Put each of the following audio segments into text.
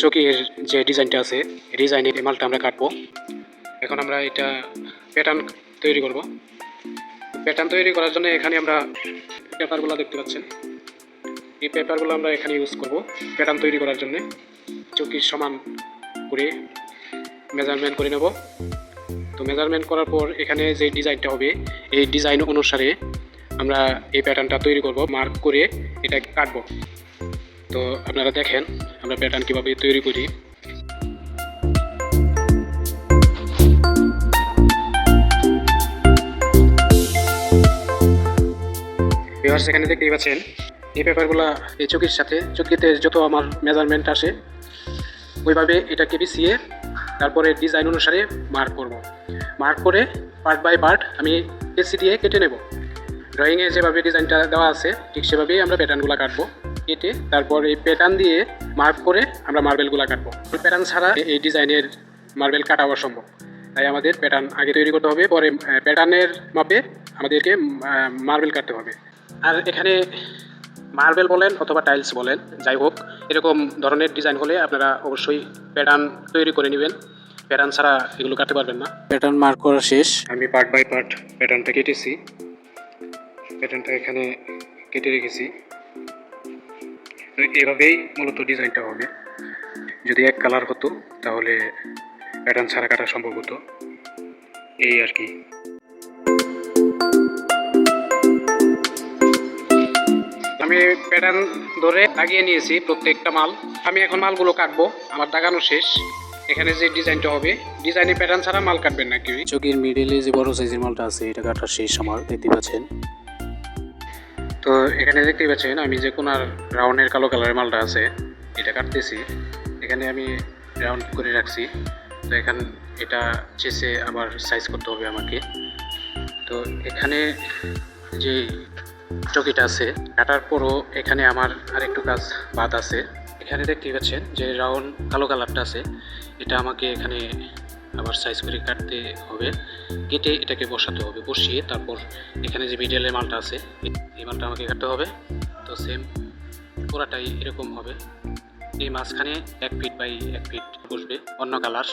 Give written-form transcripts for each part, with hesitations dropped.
চৌকির যে ডিজাইনটা আছে এই ডিজাইনে এই মালটা আমরা কাটবো। এখন আমরা এটা প্যাটার্ন তৈরি করব। প্যাটার্ন তৈরি করার জন্য এখানে আমরা পেপারগুলো দেখতে পাচ্ছেন, এই পেপারগুলো আমরা এখানে ইউজ করব প্যাটার্ন তৈরি করার জন্য। চৌকির সমান করে মেজারমেন্ট করে নেব। তো মেজারমেন্ট করার পর এখানে যে ডিজাইনটা হবে এই ডিজাইন অনুসারে আমরা এই প্যাটার্নটা তৈরি করব, মার্ক করে এটা কাটবো। তো আপনারা দেখেন আমরা প্যাটার্ন কীভাবে তৈরি করি। এখানে দেখতেই পাচ্ছেন এই পেপারগুলা এই চৌকির সাথে চৌকিতে যত আমার মেজারমেন্ট আসে ওইভাবে এটাকে বিছিয়ে তারপরে ডিজাইন অনুসারে মার্ক করব। মার্ক করে পার্ট বাই পার্ট আমি পেন্সিল দিয়ে কেটে নেব। ড্রয়িংয়ে যেভাবে ডিজাইনটা দেওয়া আছে ঠিক সেভাবেই আমরা প্যাটার্নগুলো কাটবো। কেটে তারপর এই প্যাটার্ন দিয়ে মার্ক করে আমরা মার্বেলগুলো কাটবো। এই প্যাটার্ন ছাড়া এই ডিজাইনের মার্বেল কাটা অসম্ভব, তাই আমাদের প্যাটার্ন আগে তৈরি করতে হবে, পরে প্যাটার্নের মাপে আমাদেরকে মার্বেল কাটতে হবে। আর এখানে মার্বেল বলেন অথবা টাইলস বলেন, যাই হোক এরকম ধরনের ডিজাইন হলে আপনারা অবশ্যই প্যাটার্ন তৈরি করে নেবেন, প্যাটার্ন ছাড়া এগুলো কাটতে পারবেন না। প্যাটার্ন মার্ক করা শেষ, আমি পার্ট বাই পার্ট প্যাটার্নটা কেটেছি। প্যাটার্নটা এখানে কেটে রেখেছি। এভাবেই মূলত ডিজাইনটা হবে। যদি এক কালার হতো তাহলে প্যাটার্ন ছাড়া কাটা সম্ভব হতো, এই আর কি। আমি প্যাটার্ন ধরে লাগিয়ে নিয়েছি প্রত্যেকটা মাল। আমি এখন মালগুলো কাটবো, আমার দাগানো শেষ। এখানে যে ডিজাইনটা হবে ডিজাইনের প্যাটার্ন ছাড়া মাল কাটবেন না কেউ। চৌকির মিডিলে যে বড় সাইজের মালটা আছে এটা কাটা শেষ আমার, দেখতে পাচ্ছেন। তো এখানে দেখতেই পাচ্ছেন আমি যে কোনার রাউন্ডের কালো কালারের মালটা আছে এটা কাটতেছি। এখানে আমি রাউন্ড করে রাখছি। তো এখানে এটা চেসে আবার সাইজ করতে হবে আমাকে। তো এখানে যে চৌকিটা আছে কাটার পরও এখানে আমার আরেকটু কাজ বাদ আছে। এখানে দেখতেই পাচ্ছেন যে রাউন্ড কালো কালারটা আছে, এটা আমাকে এখানে আবার সাইজ করে কাটতে হবে। কেটে এটাকে বসাতে হবে, বসিয়ে তারপর এখানে যে মিডিয়ালের মালটা আছে এই মালটা আমাকে কাটতে হবে। তো সেম পুরাটাই এরকম হবে। এই মাঝখানে 1 ফিট বাই 1 ফিট বসবে অন্য কালার।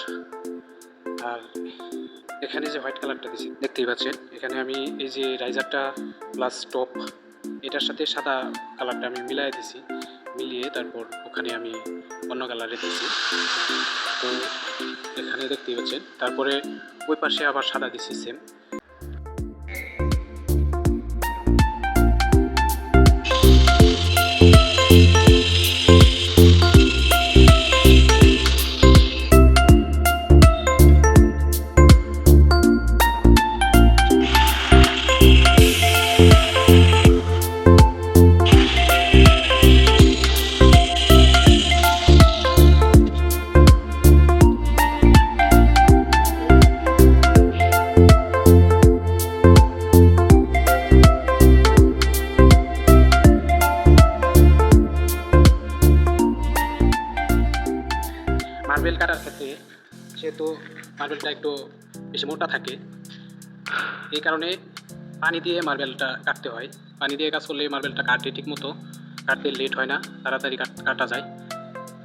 আর এখানে যে হোয়াইট কালারটা দিয়েছি দেখতেই পাচ্ছেন, এখানে আমি এই যে রাইজারটা প্লাস টপ এটার সাথে সাদা কালারটা আমি মিলাই দিছি। মিলিয়ে তারপর ওখানে আমি অন্য কালারে দিয়েছি। তো এখানে দেখতেই পাচ্ছেন, তারপরে ওই পাশে আবার সাদা দিছি সেম। মার্বেল কাটার ক্ষেত্রে যেহেতু মার্বেলটা একটু বেশি মোটা থাকে, এই কারণে পানি দিয়ে মার্বেলটা কাটতে হয়। পানি দিয়ে কাজ করলে মার্বেলটা কাটে ঠিক মতো, কাটতে লেট হয় না, তাড়াতাড়ি কাটা যায়।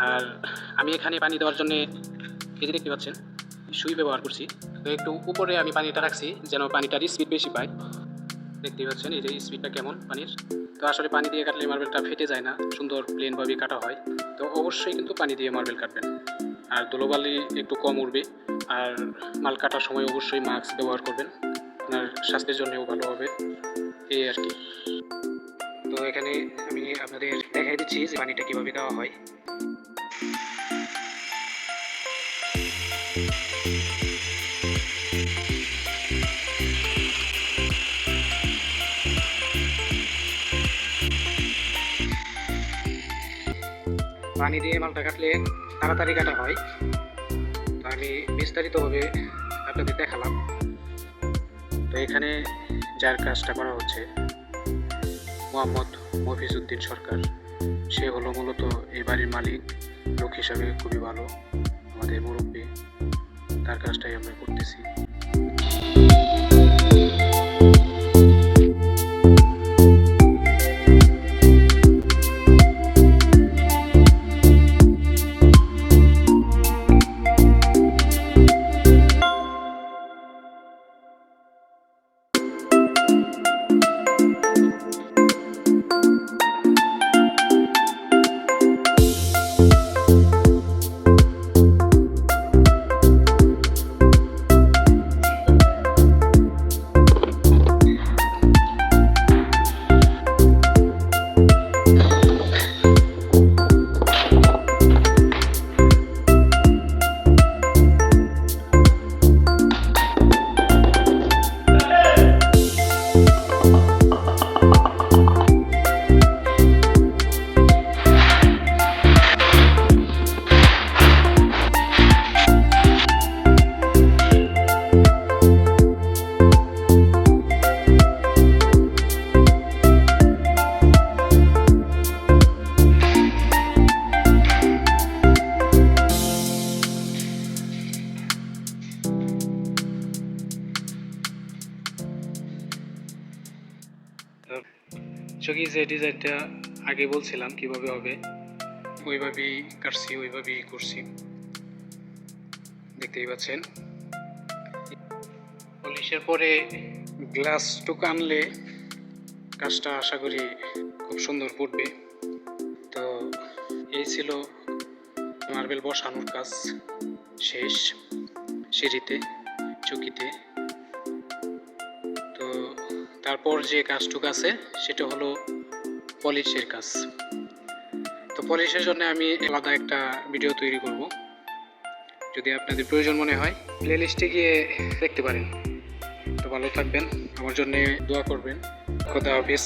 আর আমি এখানে পানি দেওয়ার জন্য এই যে দেখতে পাচ্ছেন সুই ব্যবহার করছি। তো একটু উপরে আমি পানিটা রাখছি যেন পানিটার স্পিড বেশি পায়। দেখতেই পাচ্ছেন এই যে স্পিডটা কেমন পানির। তো আসলে পানি দিয়ে কাটলে মার্বেলটা ফেটে যায় না, সুন্দর প্লেনভাবে কাটা হয়। তো অবশ্যই কিন্তু পানি দিয়ে মার্বেল কাটবেন, আর ধুলোবালি একটু কম উঠবে। আর মাল কাটার সময় অবশ্যই মাস্ক ব্যবহার করবেন, আপনার স্বাস্থ্যের জন্যও ভালো হবে, এই আর কি। তো এখানে আমি আপনাদের দেখাই দিচ্ছি যে পানিটা কীভাবে দেওয়া হয়। পানি দিয়ে মালটা কাটলে তাড়াতাড়ি কাটা হয়। তো আমি বিস্তারিতভাবে আপনাদের দেখালাম। তো এখানে যার কাজটা করা হচ্ছে মোহাম্মদ মফিজউদ্দিন সরকার, সে হলো মূলত এই বাড়ির মালিক। লোক হিসাবে খুবই ভালো, আমাদের মুরব্বী, তার কাজটাই আমরা করতেছি। চকি যে ডিজাইনটা আগে বলছিলাম কিভাবে হবে ওইভাবেই কাটছি, ওইভাবেই করছি, দেখতেই পাচ্ছেন। পলিশের পরে গ্লাসটুকু আনলে কাজটা আশা করি খুব সুন্দর পড়বে। তো এই ছিল মার্বেল বসানোর কাজ শেষ সিঁড়িতে, চকিতে। তো তারপর যে কাজটুকু আছে সেটা হলো পলিশের কাজ। তো পলিশের জন্য আমি আলাদা একটা ভিডিও তৈরি করব, যদি আপনাদের প্রয়োজন মনে হয় প্লে লিস্টে গিয়ে দেখতে পারেন। তো ভালো থাকবেন, আমার জন্য দোয়া করবেন। খোদা হাফেজ।